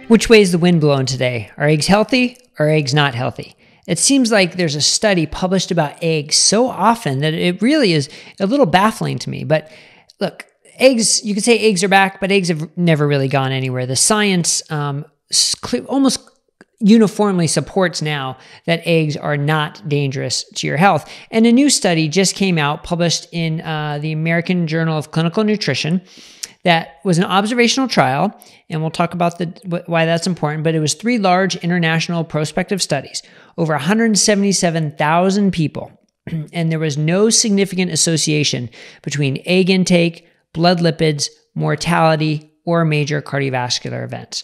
Which way is the wind blowing today? Are eggs healthy or are eggs not healthy? It seems like there's a study published about eggs so often that it really is a little baffling to me. But look, eggs, you could say eggs are back, but eggs have never really gone anywhere. The science almost uniformly supports now that eggs are not dangerous to your health. And a new study just came out, published in the American Journal of Clinical Nutrition, that was an observational trial, and we'll talk about why that's important, but it was 3 large international prospective studies, over 177,000 people, and there was no significant association between egg intake, blood lipids, mortality, or major cardiovascular events.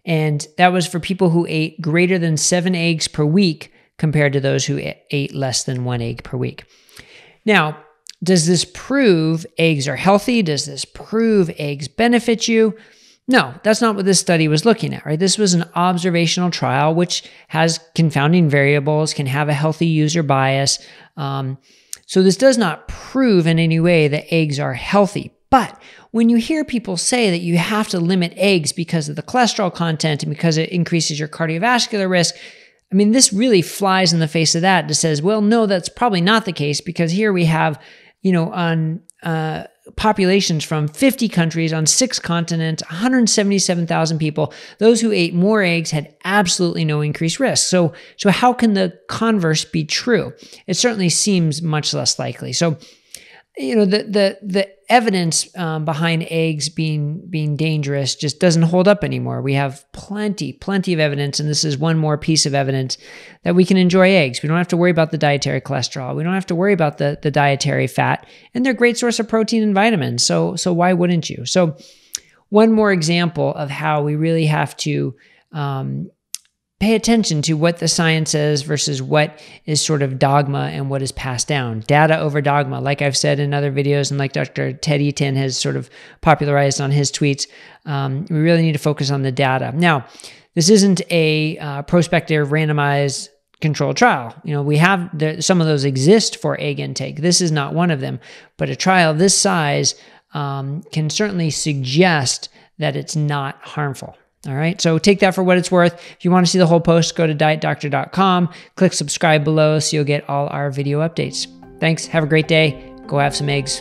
And that was for people who ate greater than 7 eggs per week compared to those who ate less than 1 egg per week. Now, does this prove eggs are healthy? Does this prove eggs benefit you? No, that's not what this study was looking at, right? This was an observational trial, which has confounding variables, can have a healthy user bias. So this does not prove in any way that eggs are healthy. But when you hear people say that you have to limit eggs because of the cholesterol content and because it increases your cardiovascular risk, I mean, this really flies in the face of that. It says, well, no, that's probably not the case, because here we have, on populations from 50 countries on 6 continents, 177,000 people. Those who ate more eggs had absolutely no increased risk. So how can the converse be true? It certainly seems much less likely. So, the evidence behind eggs being dangerous just doesn't hold up anymore. We have plenty of evidence, and this is one more piece of evidence that we can enjoy eggs. We don't have to worry about the dietary cholesterol. We don't have to worry about the dietary fat, and they're a great source of protein and vitamins. So why wouldn't you? So one more example of how we really have to pay attention to what the science says versus what is sort of dogma and what is passed down. Data over dogma, like I've said in other videos, and like Dr. Ted Eaton has sort of popularized on his tweets. We really need to focus on the data. Now, this isn't a prospective randomized controlled trial. We have some of those exist for egg intake. This is not one of them, but a trial this size can certainly suggest that it's not harmful. All right, so take that for what it's worth. If you want to see the whole post, go to dietdoctor.com, click subscribe below so you'll get all our video updates. Thanks, have a great day, go have some eggs.